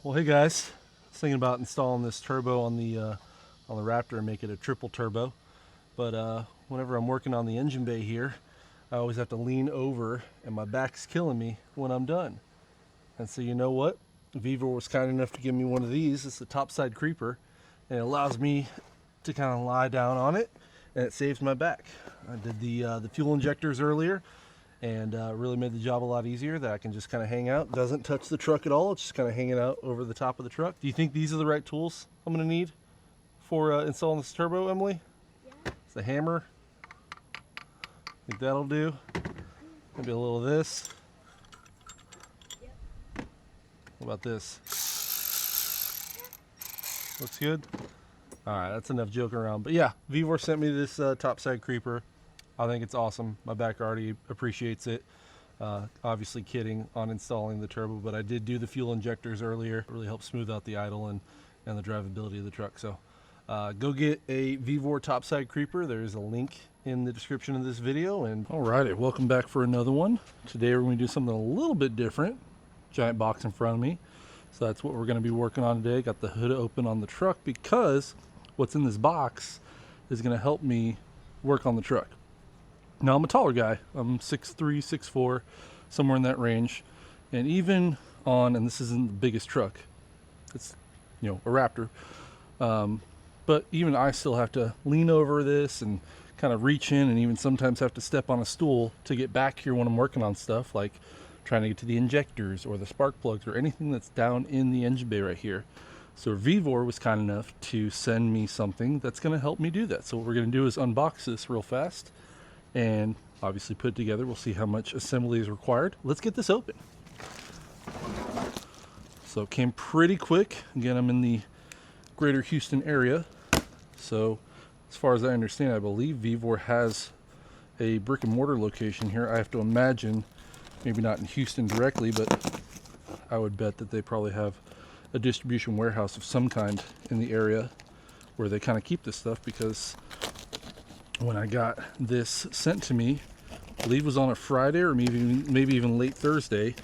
Well, hey guys, I was thinking about installing this turbo on the Raptor and make it a triple turbo. But whenever I'm working on the engine bay here, I always have to lean over, and my back's killing me when I'm done. And so you know what? VEVOR was kind enough to give me one of these. It's the Topside Creeper, and it allows me to kind of lie down on it, and it saves my back. I did the fuel injectors earlier, and really made the job a lot easier that I can just kind of hang out. Doesn't touch the truck at all. It's just kind of hanging out over the top of the truck. Do you think these are the right tools I'm going to need for installing this turbo, Emily? Yeah. It's a hammer. Think that'll do. Maybe a little of this. Yep. What about this? Looks good. All right, that's enough joking around. But yeah, VEVOR sent me this Topside Creeper. I think it's awesome. My back already appreciates it. Obviously kidding on installing the turbo, but I did do the fuel injectors earlier. It really helps smooth out the idle and the drivability of the truck. So go get a VEVOR Topside Creeper. There's a link in the description of this video. And alrighty, welcome back for another one. Today we're going to do something a little bit different. Giant box in front of me. So that's what we're going to be working on today. Got the hood open on the truck because what's in this box is going to help me work on the truck. Now, I'm a taller guy. I'm 6'3", 6'4", somewhere in that range. And even on, and this isn't the biggest truck, it's, you know, a Raptor. But even I still have to lean over this and kind of reach in, and even sometimes have to step on a stool to get back here when I'm working on stuff like trying to get to the injectors or the spark plugs or anything that's down in the engine bay right here. So VEVOR was kind enough to send me something that's going to help me do that. So what we're going to do is unbox this real fast and obviously put it together. We'll see how much assembly is required. Let's get this open. So it came pretty quick. Again, I'm in the greater Houston area. So as far as I understand, I believe VEVOR has a brick and mortar location here. I have to imagine, maybe not in Houston directly, but I would bet that they probably have a distribution warehouse of some kind in the area where they kind of keep this stuff, because when I got this sent to me, I believe it was on a Friday or maybe even late Thursday,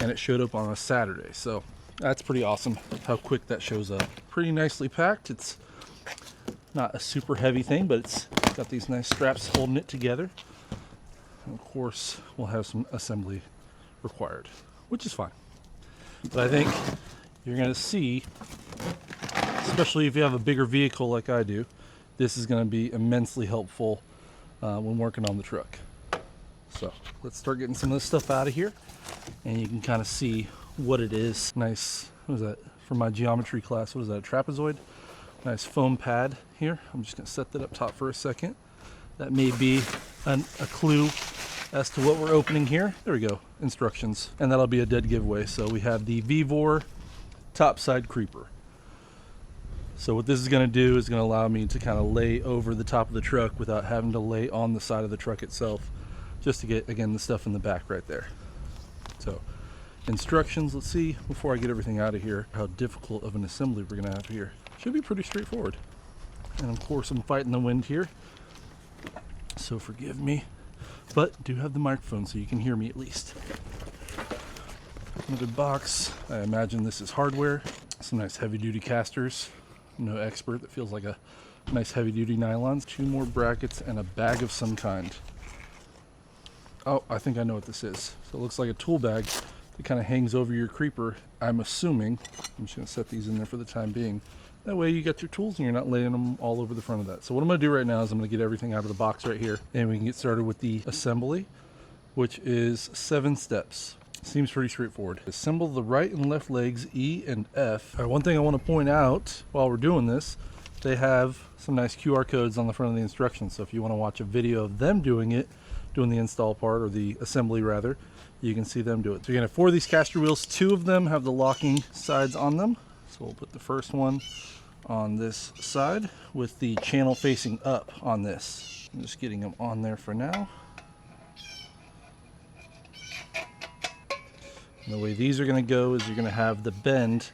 and it showed up on a Saturday. So that's pretty awesome how quick that shows up. Pretty nicely packed. It's not a super heavy thing, but it's got these nice straps holding it together. And of course, we'll have some assembly required, which is fine. But I think you're going to see, especially if you have a bigger vehicle like I do, this is going to be immensely helpful when working on the truck. So let's start getting some of this stuff out of here, and you can kind of see what it is. Nice, what is that, for my geometry class, what is that, a trapezoid? Nice foam pad here. I'm just going to set that up top for a second. That may be a clue as to what we're opening here. There we go, instructions, and that'll be a dead giveaway. So we have the VEVOR Topside Creeper. So what this is going to do is going to allow me to kind of lay over the top of the truck without having to lay on the side of the truck itself, just to get, again, the stuff in the back right there. So instructions, let's see, before I get everything out of here, how difficult of an assembly we're going to have here. Should be pretty straightforward. And of course I'm fighting the wind here, so forgive me, but do have the microphone so you can hear me at least. Another box. I imagine this is hardware. Some nice heavy duty casters. No expert, that feels like a nice heavy duty nylons. 2 more brackets and a bag of some kind. Oh, I think I know what this is. So it looks like a tool bag that kind of hangs over your creeper, I'm assuming. I'm just going to set these in there for the time being. That way you got your tools and you're not laying them all over the front of that. So what I'm going to do right now is I'm going to get everything out of the box right here, and we can get started with the assembly, which is 7 steps. Seems pretty straightforward. Assemble the right and left legs, E and F. One thing I want to point out while we're doing this, they have some nice QR codes on the front of the instructions. So if you want to watch a video of them doing it, doing the install part, or the assembly rather, you can see them do it. So you're going to have 4 of these caster wheels. 2 of them have the locking sides on them. So we'll put the first one on this side with the channel facing up on this. I'm just getting them on there for now. And the way these are going to go is you're going to have the bend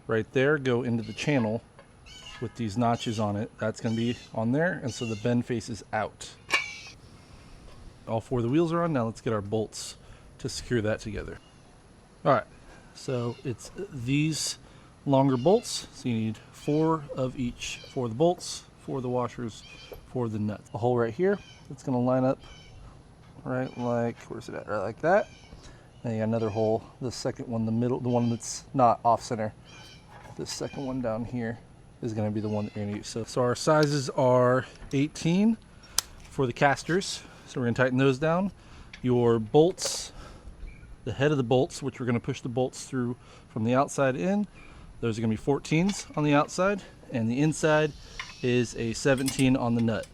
right there go into the channel with these notches on it. That's going to be on there, and so the bend faces out. All 4 of the wheels are on. Now let's get our bolts to secure that together. All right, so it's these longer bolts, so you need 4 of each, for the bolts, for the washers, for the nuts. A hole right here that's going to line up right like, where's it at, right like that. And you got another hole, the second one, the middle, the one that's not off center. This second one down here is going to be the one that you're going to use. So our sizes are 18 for the casters, so we're going to tighten those down. Your bolts, the head of the bolts, which we're going to push the bolts through from the outside in, those are going to be 14s on the outside, and the inside is a 17 on the nut.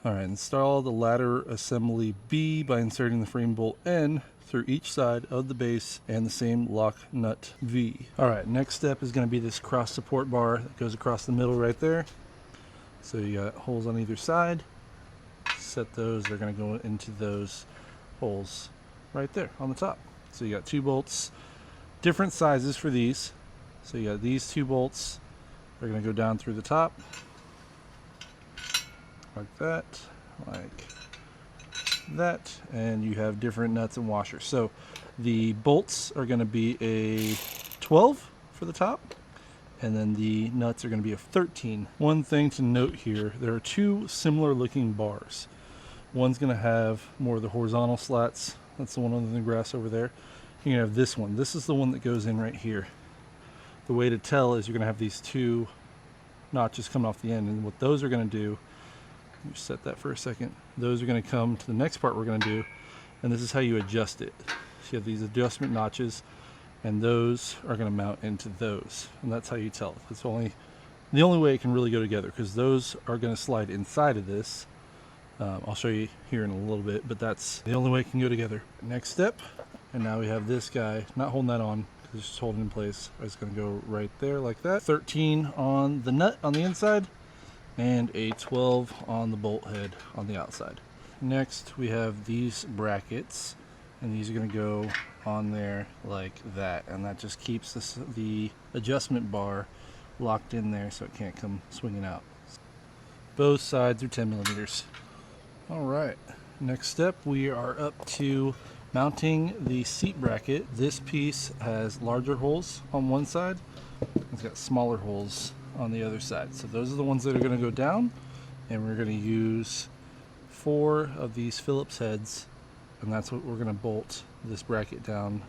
All right, install the ladder assembly B by inserting the frame bolt N through each side of the base and the same lock nut V. All right, next step is going to be this cross support bar that goes across the middle right there. So you got holes on either side. Set those, they're going to go into those holes right there on the top. So you got 2 bolts, different sizes for these. So you got these 2 bolts, they're going to go down through the top like that, like that, and you have different nuts and washers. So the bolts are going to be a 12 for the top, and then the nuts are going to be a 13. One thing to note here, there are 2 similar looking bars. One's going to have more of the horizontal slats, that's the one under the grass over there. You're going to have this one, this is the one that goes in right here. The way to tell is you're going to have these 2 notches coming off the end, and what those are going to do, you set that for a second, those are going to come to the next part we're going to do, and this is how you adjust it. So you have these adjustment notches, and those are going to mount into those, and that's how you tell. It's the only way it can really go together, because those are going to slide inside of this. I'll show you here in a little bit, but that's the only way it can go together. Next step, and now we have this guy, not holding that on, because it's just holding in place. It's going to go right there like that. 13 on the nut on the inside, and a 12 on the bolt head on the outside. Next we have these brackets, and these are going to go on there like that, and that just keeps the adjustment bar locked in there so it can't come swinging out. Both sides are 10 millimeters. All right, next step, we are up to mounting the seat bracket. This piece has larger holes on one side, it's got smaller holes on the other side. So those are the ones that are going to go down, and we're going to use 4 of these Phillips heads, and that's what we're going to bolt this bracket down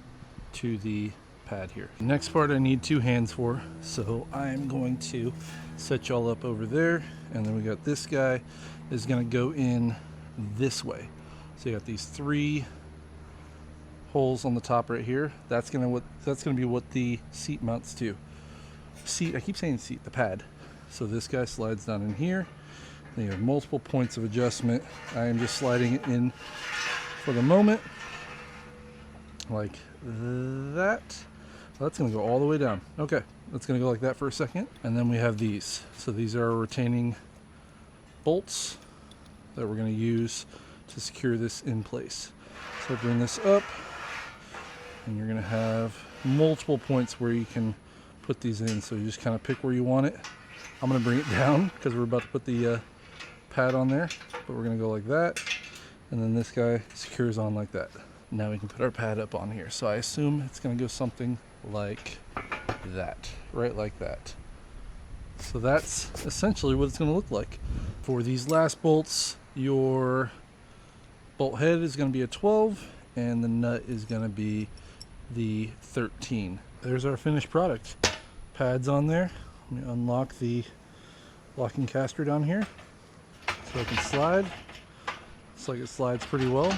to the pad here. The next part I need 2 hands for, so I'm going to set y'all up over there, and then we got this guy is going to go in this way. So you got these 3 holes on the top right here. That's going to be what the seat mounts to. Seat, I keep saying seat, the pad. So this guy slides down in here. Then you have multiple points of adjustment. I am just sliding it in for the moment like that. That's going to go all the way down. Okay, that's going to go like that for a second. And then we have these. So these are retaining bolts that we're going to use to secure this in place. So bring this up, and you're going to have multiple points where you can put these in. So you just kind of pick where you want it. I'm going to bring it down because we're about to put the pad on there, but we're going to go like that, and then this guy secures on like that. Now we can put our pad up on here. So I assume it's going to go something like that, right like that. So that's essentially what it's going to look like. For these last bolts, your bolt head is going to be a 12, and the nut is going to be the 13. There's our finished product. Pads on there. Let me unlock the locking caster down here so I can slide. Looks like it slides pretty well.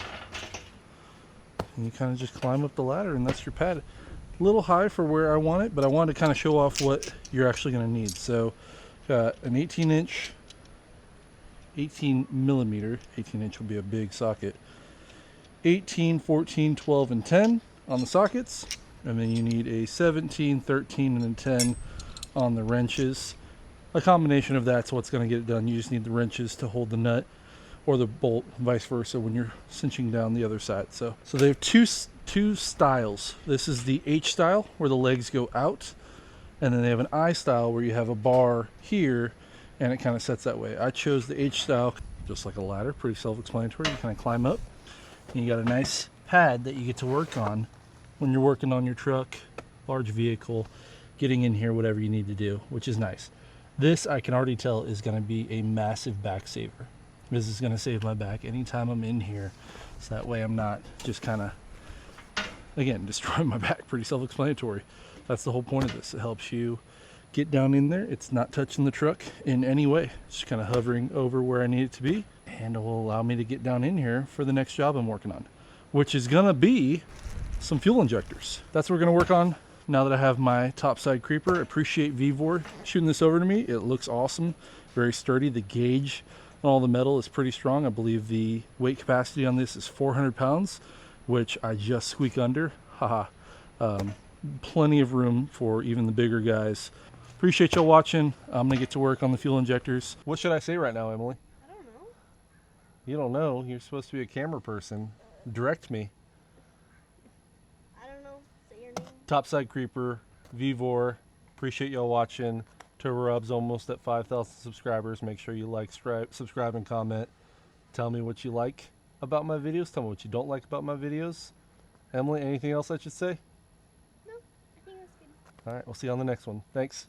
And you kind of just climb up the ladder, and that's your pad. A little high for where I want it, but I wanted to kind of show off what you're actually going to need. So got an 18 millimeter, 18 inch will be a big socket, 18, 14, 12, and 10 on the sockets, and then you need a 17, 13, and a 10 on the wrenches. A combination of that's what's going to get it done. You just need the wrenches to hold the nut or the bolt, vice versa, when you're cinching down the other side. So they have two styles. This is the H style where the legs go out, and then they have an I style where you have a bar here and it kind of sets that way. I chose the H style, just like a ladder, pretty self-explanatory. You kind of climb up, and you got a nice pad that you get to work on when you're working on your truck, large vehicle, getting in here, whatever you need to do, which is nice. This, I can already tell, is going to be a massive back saver. This is going to save my back anytime I'm in here. So that way I'm not just kind of, again, destroying my back. Pretty self-explanatory. That's the whole point of this. It helps you get down in there. It's not touching the truck in any way. It's just kind of hovering over where I need it to be. And it will allow me to get down in here for the next job I'm working on, which is going to be some fuel injectors. That's what we're going to work on now that I have my Topside Creeper. Appreciate VEVOR shooting this over to me. It looks awesome. Very sturdy. The gauge on all the metal is pretty strong. I believe the weight capacity on this is 400 pounds, which I just squeak under. Haha. Plenty of room for even the bigger guys. Appreciate y'all watching. I'm going to get to work on the fuel injectors. What should I say right now, Emily? I don't know. You don't know. You're supposed to be a camera person. Direct me. I don't know. Say your name. Topside Creeper, VEVOR. Appreciate y'all watching. Turbo Rob's almost at 5,000 subscribers. Make sure you like, subscribe, and comment. Tell me what you like about my videos. Tell me what you don't like about my videos. Emily, anything else I should say? No, I think that's good. All right, we'll see you on the next one. Thanks.